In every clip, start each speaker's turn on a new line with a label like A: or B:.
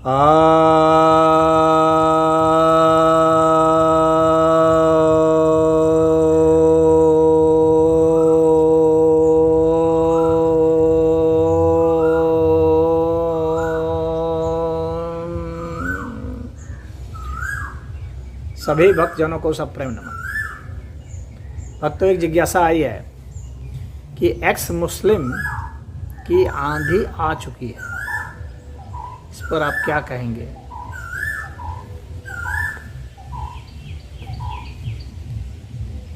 A: सभी भक्तजनों को सब प्रेम नमन। भक्तों, एक जिज्ञासा आई है कि एक्स मुस्लिम की आंधी आ चुकी है, इस पर आप क्या कहेंगे?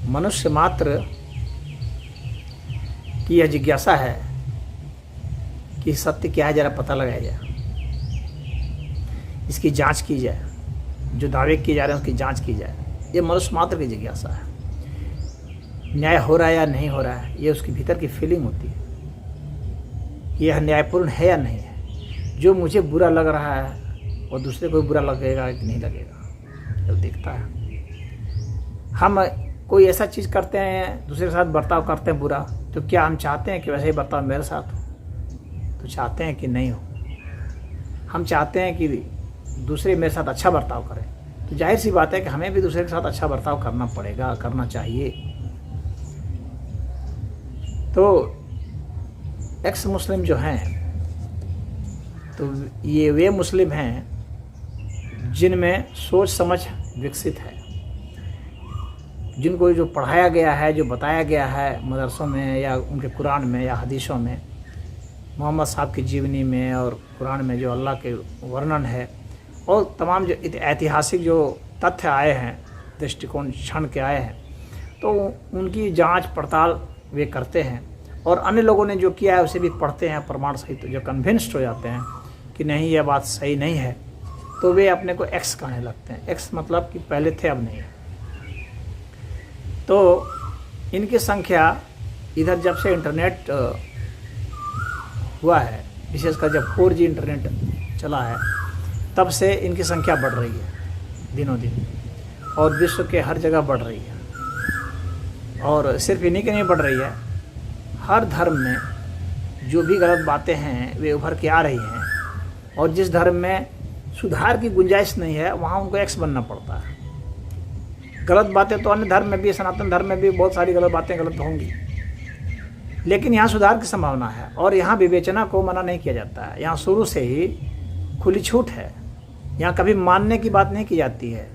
A: मनुष्य मात्र की यह जिज्ञासा है कि सत्य क्या है, जरा पता लगाया जाए, इसकी जांच की जाए, जो दावे किए जा रहे हैं उसकी जांच की जाए। ये मनुष्य मात्र की जिज्ञासा है। न्याय हो रहा है या नहीं हो रहा है, ये उसके भीतर की फीलिंग होती है, यह न्यायपूर्ण है या नहीं है। जो मुझे बुरा लग रहा है और दूसरे को बुरा लगेगा कि नहीं लगेगा, जब देखता है। हम कोई ऐसा चीज़ करते हैं, दूसरे के साथ बर्ताव करते हैं बुरा, तो क्या हम चाहते हैं कि वैसे ही बर्ताव मेरे साथ हो? तो चाहते हैं कि नहीं हो। हम चाहते हैं कि दूसरे मेरे साथ अच्छा बर्ताव करें, तो जाहिर सी बात है कि हमें भी दूसरे के साथ अच्छा बर्ताव करना पड़ेगा, करना चाहिए। तो एक्स मुस्लिम जो हैं, तो ये वे मुस्लिम हैं जिनमें सोच समझ विकसित है, जिनको जो पढ़ाया गया है, जो बताया गया है मदरसों में या उनके कुरान में या हदीसों में, मोहम्मद साहब की जीवनी में और कुरान में जो अल्लाह के वर्णन है, और तमाम जो ऐतिहासिक जो तथ्य आए हैं, दृष्टिकोण क्षण के आए हैं, तो उनकी जांच पड़ताल वे करते हैं। और अन्य लोगों ने जो किया है उसे भी पढ़ते हैं, प्रमाण सहित जो कन्विंस्ड हो जाते हैं कि नहीं, यह बात सही नहीं है, तो वे अपने को एक्स कहने लगते हैं। एक्स मतलब कि पहले थे अब नहीं है। तो इनकी संख्या इधर जब से इंटरनेट हुआ है, विशेषकर जब 4G इंटरनेट चला है, तब से इनकी संख्या बढ़ रही है दिनों दिन, और विश्व के हर जगह बढ़ रही है। और सिर्फ इन्हीं के नहीं बढ़ रही है, हर धर्म में जो भी गलत बातें हैं वे उभर के आ रही हैं, और जिस धर्म में सुधार की गुंजाइश नहीं है वहाँ उनको एक्स बनना पड़ता है। गलत बातें तो अन्य धर्म में भी, सनातन धर्म में भी बहुत सारी गलत बातें गलत होंगी, लेकिन यहाँ सुधार की संभावना है, और यहाँ विवेचना को मना नहीं किया जाता है। यहाँ शुरू से ही खुली छूट है, यहाँ कभी मानने की बात नहीं की जाती है।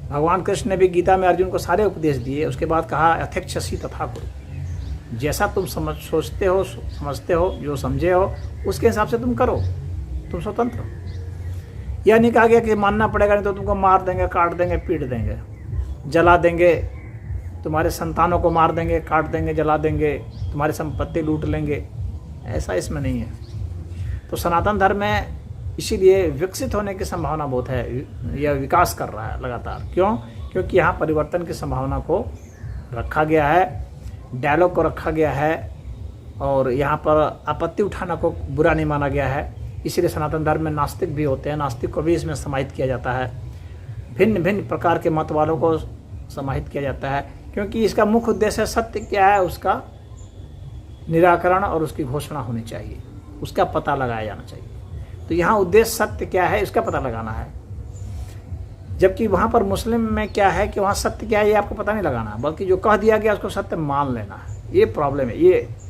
A: भगवान कृष्ण ने भी गीता में अर्जुन को सारे उपदेश दिए, उसके बाद कहा यथेच्छसि तथा कुरु। जैसा तुम सोचते हो, समझते हो, जो समझे हो उसके हिसाब से तुम करो, तुम स्वतंत्र हो। यह नहीं कहा गया कि मानना पड़ेगा, नहीं तो तुमको मार देंगे, काट देंगे, पीट देंगे, जला देंगे, तुम्हारे संतानों को मार देंगे, काट देंगे, जला देंगे, तुम्हारी संपत्ति लूट लेंगे। ऐसा इसमें नहीं है। तो सनातन धर्म में इसीलिए विकसित होने की संभावना बहुत है, यह विकास कर रहा है लगातार। क्यों? क्योंकि यहाँ परिवर्तन की संभावना को रखा गया है, डायलॉग को रखा गया है, और यहाँ पर आपत्ति उठाना को बुरा नहीं माना गया है। इसीलिए सनातन धर्म में नास्तिक भी होते हैं, नास्तिक को भी इसमें समाहित किया जाता है, भिन्न भिन्न प्रकार के मत वालों को समाहित किया जाता है, क्योंकि इसका मुख्य उद्देश्य सत्य क्या है उसका निराकरण और उसकी घोषणा होनी चाहिए, उसका पता लगाया जाना चाहिए। तो यहाँ उद्देश्य सत्य क्या है इसका पता लगाना है, जबकि वहाँ पर मुस्लिम में क्या है कि वहाँ सत्य क्या है ये आपको पता नहीं लगाना, बल्कि जो कह दिया गया उसको सत्य मान लेना है। ये प्रॉब्लम है,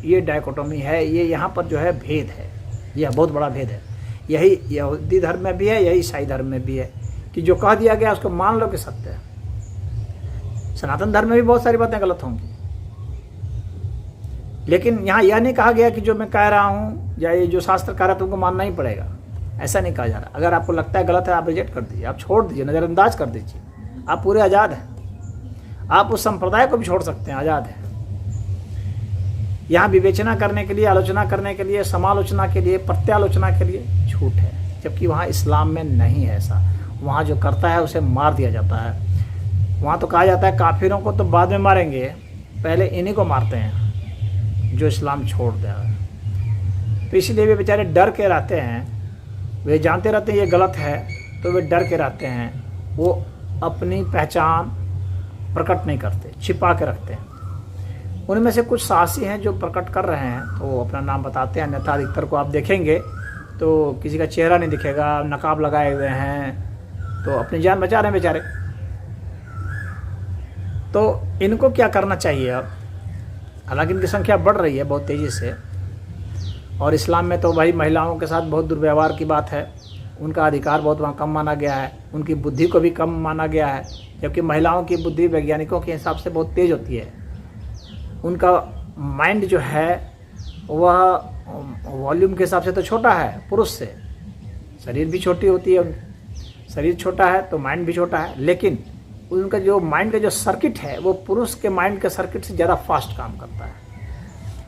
A: ये डायकोटोमी है, ये यहाँ पर जो है भेद है, यह बहुत बड़ा भेद है। यही यहूदी धर्म में भी है, यही ईसाई धर्म में भी है, कि जो कह दिया गया उसको मान लो कि सत्य है। सनातन धर्म में भी बहुत सारी बातें गलत होंगी, लेकिन यहाँ यह नहीं कहा गया कि जो मैं कह रहा हूँ या ये जो शास्त्र कह रहा है तुमको मानना ही पड़ेगा, ऐसा नहीं कहा जा रहा। अगर आपको लगता है गलत है, आप रिजेक्ट कर दीजिए, आप छोड़ दीजिए, नज़रअंदाज कर दीजिए, आप पूरे आज़ाद हैं। आप उस संप्रदाय को भी छोड़ सकते हैं, आज़ाद है। यहाँ विवेचना करने के लिए, आलोचना करने के लिए, समालोचना के लिए, प्रत्यालोचना के लिए छूट है, जबकि वहाँ इस्लाम में नहीं है ऐसा। वहाँ जो करता है उसे मार दिया जाता है। वहाँ तो कहा जाता है काफिरों को तो बाद में मारेंगे, पहले इन्हीं को मारते हैं जो इस्लाम छोड़ दें। तो इसलिए वे बेचारे डर के रहते हैं, वे जानते रहते हैं ये गलत है, तो वे डर के रहते हैं। वो अपनी पहचान प्रकट नहीं करते, छिपा के रखते हैं। उनमें से कुछ साहसी हैं जो प्रकट कर रहे हैं, तो वो अपना नाम बताते हैं, अन्यथा अधिकतर को आप देखेंगे तो किसी का चेहरा नहीं दिखेगा, नकाब लगाए हुए हैं, तो अपनी जान बचा रहे हैं बेचारे। तो इनको क्या करना चाहिए अब? हालांकि इनकी संख्या बढ़ रही है बहुत तेज़ी से, और इस्लाम में तो भाई महिलाओं के साथ बहुत दुर्व्यवहार की बात है, उनका अधिकार बहुत वहाँ कम माना गया है, उनकी बुद्धि को भी कम माना गया है, जबकि महिलाओं की बुद्धि वैज्ञानिकों के हिसाब से बहुत तेज़ होती है। उनका माइंड जो है वह वॉल्यूम के हिसाब से तो छोटा है पुरुष से, शरीर भी छोटी होती है, शरीर छोटा है तो माइंड भी छोटा है, लेकिन उनका जो माइंड का जो सर्किट है वो पुरुष के माइंड के सर्किट से ज़्यादा फास्ट काम करता है।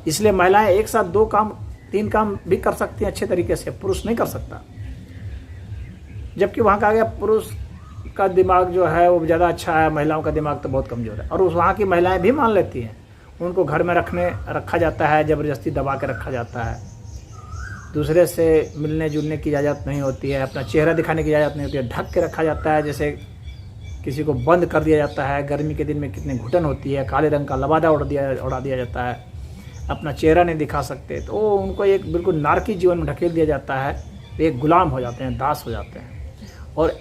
A: इसलिए महिलाएं एक साथ 2 काम 3 काम भी कर सकती हैं अच्छे तरीके से, पुरुष नहीं कर सकता। जबकि वहाँ का गया पुरुष का दिमाग जो है वो ज़्यादा अच्छा है, महिलाओं का दिमाग तो बहुत कमज़ोर है, और उस वहाँ की महिलाएं भी मान लेती हैं। उनको घर में रखा जाता है, ज़बरदस्ती दबा के रखा जाता है, दूसरे से मिलने जुलने की इजाज़त नहीं होती है, अपना चेहरा दिखाने की इजाज़त नहीं होती है, ढक के रखा जाता है, जैसे किसी को बंद कर दिया जाता है। गर्मी के दिन में कितनी घुटन होती है, काले रंग का लबादा उड़ा दिया जाता है, अपना चेहरा नहीं दिखा सकते, तो उनको एक बिल्कुल नारकी जीवन में ढकेल दिया जाता है। एक गुलाम हो जाते हैं, दास हो जाते हैं, और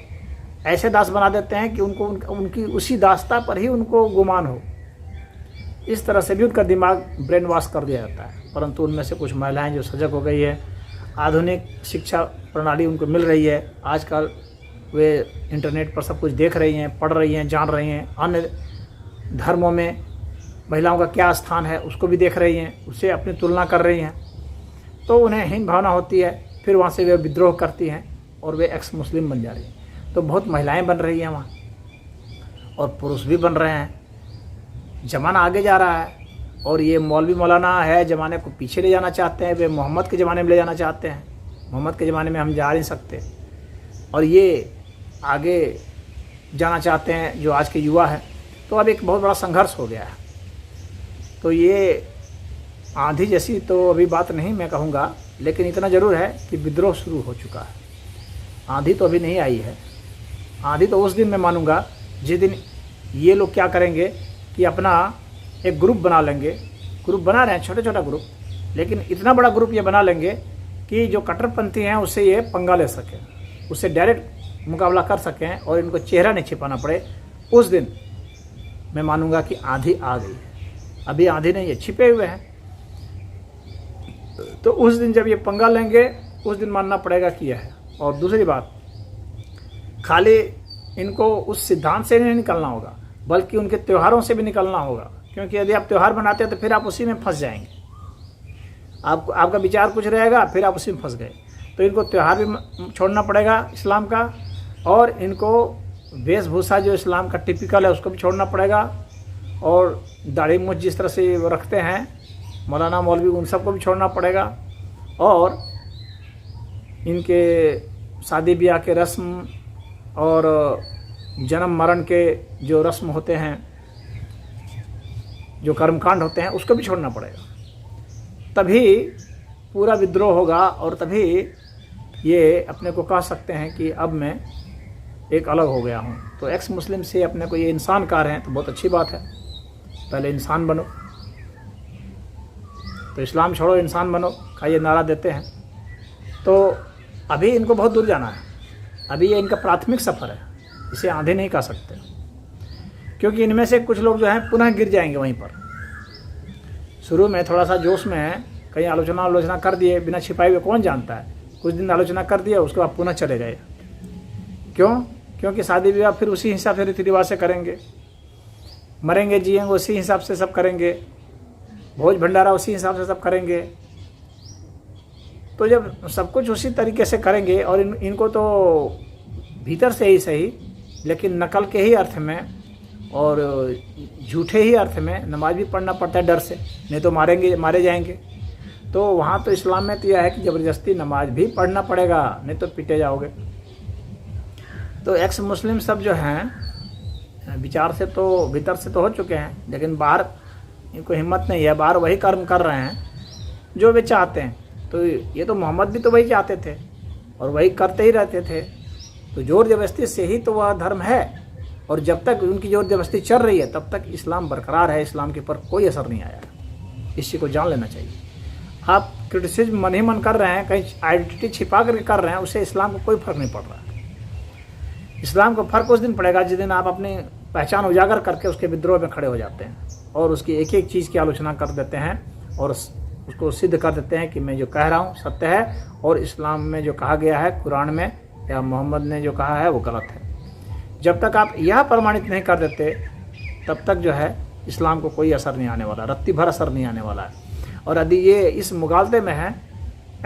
A: ऐसे दास बना देते हैं कि उनको उनकी उसी दासता पर ही उनको गुमान हो। इस तरह से भी उनका दिमाग ब्रेन वॉश कर दिया जाता है। परंतु उनमें से कुछ महिलाएं जो सजग हो गई है, आधुनिक शिक्षा प्रणाली उनको मिल रही है, आजकल वे इंटरनेट पर सब कुछ देख रही हैं, पढ़ रही हैं, जान रही हैं, अन्य धर्मों में महिलाओं का क्या स्थान है उसको भी देख रही हैं, उससे अपनी तुलना कर रही हैं, तो उन्हें हीन भावना होती है। फिर वहाँ से वे विद्रोह करती हैं और वे एक्स मुस्लिम बन जा रही हैं। तो बहुत महिलाएं बन रही हैं वहाँ, और पुरुष भी बन रहे हैं। ज़माना आगे जा रहा है, और ये मौलवी मौलाना है ज़माने को पीछे ले जाना चाहते हैं, वे मोहम्मद के ज़माने में ले जाना चाहते हैं। मोहम्मद के ज़माने में हम जा नहीं सकते, और ये आगे जाना चाहते हैं जो आज के युवा हैं। तो अब एक बहुत बड़ा संघर्ष हो गया है। तो ये आंधी जैसी तो अभी बात नहीं मैं कहूँगा, लेकिन इतना ज़रूर है कि विद्रोह शुरू हो चुका है। आंधी तो अभी नहीं आई है, आंधी तो उस दिन मैं मानूंगा जिस दिन ये लोग क्या करेंगे कि अपना एक ग्रुप बना लेंगे। ग्रुप बना रहे हैं, छोटे छोटा ग्रुप, लेकिन इतना बड़ा ग्रुप ये बना लेंगे कि जो कट्टरपंथी हैं उससे ये पंगा ले सकें, उससे डायरेक्ट मुकाबला कर सकें, और इनको चेहरा नहीं छिपाना पड़े। उस दिन मैं मानूंगा कि आंधी आ गई है। अभी आंधी नहीं है, छिपे हुए हैं। तो उस दिन जब ये पंगा लेंगे, उस दिन मानना पड़ेगा कि यह है। और दूसरी बात, खाली इनको उस सिद्धांत से नहीं निकलना होगा, बल्कि उनके त्योहारों से भी निकलना होगा, क्योंकि यदि आप त्यौहार बनाते हैं तो फिर आप उसी में फंस जाएंगे। आपका विचार कुछ रहेगा, फिर आप उसी में फंस गए। तो इनको त्यौहार भी छोड़ना पड़ेगा इस्लाम का, और इनको वेशभूषा जो इस्लाम का टिपिकल है उसको भी छोड़ना पड़ेगा, और दाढ़ी मूंछ जिस तरह से वो रखते हैं मौलाना मौलवी, उन सबको भी छोड़ना पड़ेगा। और इनके शादी ब्याह के रस्म और जन्म मरण के जो रस्म होते हैं, जो कर्मकांड होते हैं, उसको भी छोड़ना पड़ेगा। तभी पूरा विद्रोह होगा, और तभी ये अपने को कह सकते हैं कि अब मैं एक अलग हो गया हूँ। तो एक्स मुस्लिम से अपने को ये इंसान कह रहे हैं तो बहुत अच्छी बात है। पहले इंसान बनो, तो इस्लाम छोड़ो इंसान बनो का ये नारा देते हैं। तो अभी इनको बहुत दूर जाना है, अभी ये इनका प्राथमिक सफ़र है, इसे आंधी नहीं कह सकते, क्योंकि इनमें से कुछ लोग जो हैं पुनः गिर जाएंगे वहीं पर। शुरू में थोड़ा सा जोश में है, कहीं आलोचना कर दिए बिना छिपाए हुए, कौन जानता है, कुछ दिन आलोचना कर दिया, उसके बाद पुनः चले गए। क्यों? क्योंकि शादी विवाह फिर उसी हिसाब से रीति रिवाज से करेंगे, मरेंगे जिएंगे उसी हिसाब से सब करेंगे, भोज भंडारा उसी हिसाब से सब करेंगे। तो जब सब कुछ उसी तरीके से करेंगे, और इनको तो भीतर से ही सही, लेकिन नकल के ही अर्थ में और झूठे ही अर्थ में नमाज भी पढ़ना पड़ता है डर से, नहीं तो मारे जाएंगे। तो वहाँ तो इस्लाम में तो यह है कि ज़बरदस्ती नमाज भी पढ़ना पड़ेगा, नहीं तो पिटे जाओगे। तो एक्स मुस्लिम सब जो हैं विचार से तो भीतर से तो हो चुके हैं, लेकिन बाहर इनको हिम्मत नहीं है, बाहर वही कर्म कर रहे हैं जो वे चाहते हैं। तो ये तो मोहम्मद भी तो वही चाहते थे और वही करते ही रहते थे। तो जोर जबरदस्ती से ही तो वह धर्म है, और जब तक उनकी जोर जबरदस्ती चल रही है तब तक इस्लाम बरकरार है, इस्लाम के ऊपर कोई असर नहीं आया। इस चीज़ को जान लेना चाहिए। आप क्रिटिसिज्म मन ही मन कर रहे हैं, कहीं आइडेंटिटी छिपा करके कर रहे हैं, उससे इस्लाम को कोई फ़र्क नहीं पड़ रहा है। इस्लाम को फ़र्क उस दिन पड़ेगा जिस दिन आप अपनी पहचान उजागर करके उसके विद्रोह में खड़े हो जाते हैं और उसकी एक एक चीज़ की आलोचना कर देते हैं और उसको सिद्ध कर देते हैं कि मैं जो कह रहा हूँ सत्य है और इस्लाम में जो कहा गया है कुरान में या मोहम्मद ने जो कहा है वो गलत है। जब तक आप यह प्रमाणित नहीं कर देते तब तक जो है इस्लाम को कोई असर नहीं आने वाला, रत्ती भर असर नहीं आने वाला है। और यदि ये इस मुगालते में है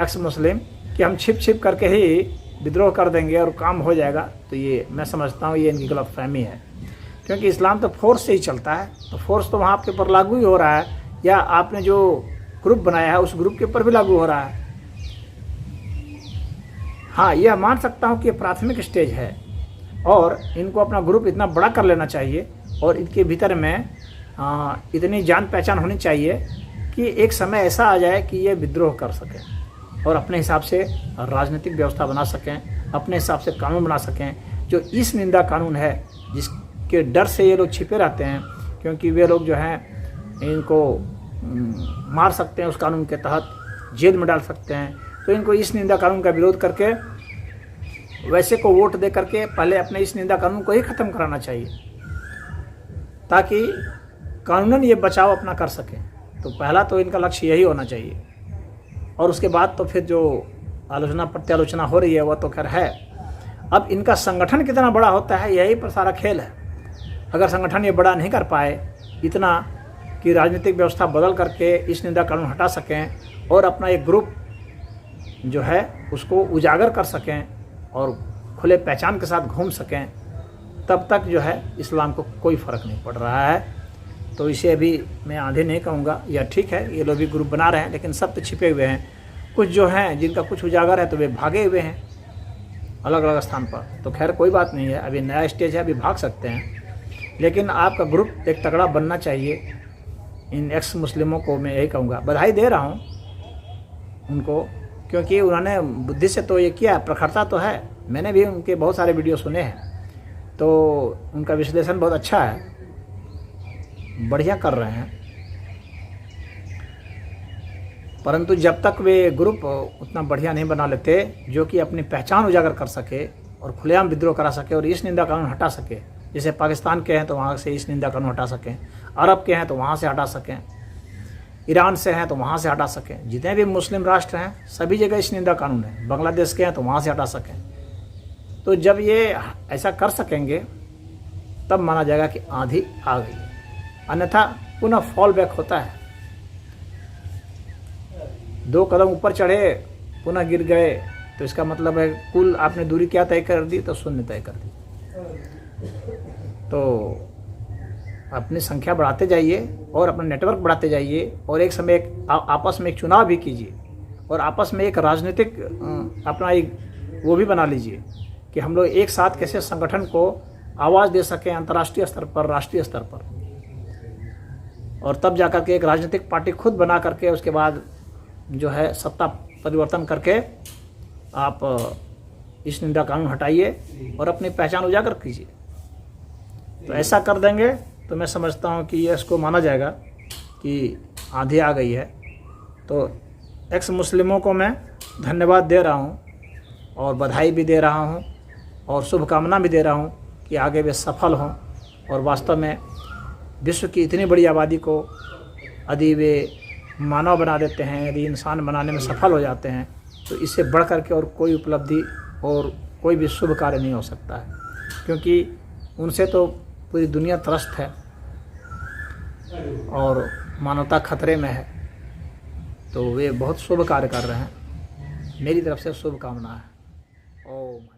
A: एक्स मुस्लिम कि हम छिप छिप करके ही विद्रोह कर देंगे और काम हो जाएगा, तो ये मैं समझता हूँ ये इनकी गलत फहमी है। क्योंकि इस्लाम तो फोर्स से ही चलता है, तो फोर्स तो वहाँ आपके ऊपर लागू ही हो रहा है, या आपने जो ग्रुप बनाया है उस ग्रुप के ऊपर भी लागू हो रहा है। हाँ, यह मान सकता हूँ कि ये प्राथमिक स्टेज है और इनको अपना ग्रुप इतना बड़ा कर लेना चाहिए और इनके भीतर में इतनी जान पहचान होनी चाहिए कि एक समय ऐसा आ जाए कि ये विद्रोह कर सकें और अपने हिसाब से राजनीतिक व्यवस्था बना सकें, अपने हिसाब से कानून बना सकें। जो इस निंदा कानून है जिसके डर से ये लोग छिपे रहते हैं, क्योंकि वे लोग जो हैं इनको मार सकते हैं, उस कानून के तहत जेल में डाल सकते हैं, तो इनको इस निंदा कानून का विरोध करके वैसे को वोट दे करके पहले अपने इस निंदा कानून को ही ख़त्म कराना चाहिए ताकि कानूनन ये बचाव अपना कर सकें। तो पहला तो इनका लक्ष्य यही होना चाहिए और उसके बाद तो फिर जो आलोचना प्रत्यालोचना हो रही है वह तो खैर है। अब इनका संगठन कितना बड़ा होता है यही पर सारा खेल है। अगर संगठन ये बड़ा नहीं कर पाए इतना कि राजनीतिक व्यवस्था बदल करके इस निंदा कानून हटा सकें और अपना एक ग्रुप जो है उसको उजागर कर सकें और खुले पहचान के साथ घूम सकें, तब तक जो है इस्लाम को कोई फ़र्क नहीं पड़ रहा है। तो इसे अभी मैं आधे नहीं कहूँगा, या ठीक है ये लोग भी ग्रुप बना रहे हैं लेकिन सब तो छिपे हुए हैं। कुछ जो हैं जिनका कुछ उजागर है तो वे भागे हुए हैं अलग अलग स्थान पर, तो खैर कोई बात नहीं है, अभी नया स्टेज है, अभी भाग सकते हैं। लेकिन आपका ग्रुप एक तगड़ा बनना चाहिए। इन एक्स मुस्लिमों को मैं यही कहूँगा, बधाई दे रहा हूँ उनको, क्योंकि उन्होंने बुद्धि से तो ये किया, प्रखरता तो है। मैंने भी उनके बहुत सारे वीडियो सुने हैं तो उनका विश्लेषण बहुत अच्छा है, बढ़िया कर रहे हैं। परंतु जब तक वे ग्रुप उतना बढ़िया नहीं बना लेते जो कि अपनी पहचान उजागर कर सके और खुलेआम विद्रोह करा सके और इस निंदा कानून हटा सके, जैसे पाकिस्तान के हैं तो वहाँ से इस निंदा कानून हटा सकें, अरब के हैं तो वहाँ से हटा सकें, ईरान से हैं तो वहाँ से हटा सकें, जितने भी मुस्लिम राष्ट्र हैं सभी जगह इस निंदा कानून है, बांग्लादेश के हैं तो वहाँ से हटा सकें। तो जब ये ऐसा कर सकेंगे तब माना जाएगा कि आंधी आ गई, अन्यथा पुनः फॉल बैक होता है। 2 कदम ऊपर चढ़े पुनः गिर गए तो इसका मतलब है कुल आपने दूरी क्या तय कर दी, तो शून्य तय कर दी। तो अपनी संख्या बढ़ाते जाइए और अपना नेटवर्क बढ़ाते जाइए और एक समय आपस में एक चुनाव भी कीजिए और आपस में एक राजनीतिक अपना एक वो भी बना लीजिए कि हम लोग एक साथ कैसे संगठन को आवाज़ दे सकें अंतर्राष्ट्रीय स्तर पर, राष्ट्रीय स्तर पर, और तब जाकर के एक राजनीतिक पार्टी खुद बना करके उसके बाद जो है सत्ता परिवर्तन करके आप इस निंदा कानून हटाइए और अपनी पहचान उजागर कीजिए। तो ऐसा कर देंगे तो मैं समझता हूँ कि ये इसको माना जाएगा कि आंधी आ गई है। तो एक्स मुस्लिमों को मैं धन्यवाद दे रहा हूँ और बधाई भी दे रहा हूँ और शुभकामना भी दे रहा हूँ कि आगे वे सफल हों और वास्तव में विश्व की इतनी बड़ी आबादी को यदि वे मानव बना देते हैं, यदि इंसान बनाने में सफल हो जाते हैं, तो इससे बढ़ कर के और कोई उपलब्धि और कोई भी शुभ कार्य नहीं हो सकता है, क्योंकि उनसे तो पूरी दुनिया त्रस्त है और मानवता खतरे में है। तो वे बहुत शुभ कार्य कर रहे हैं। मेरी तरफ से शुभकामना है। ओम।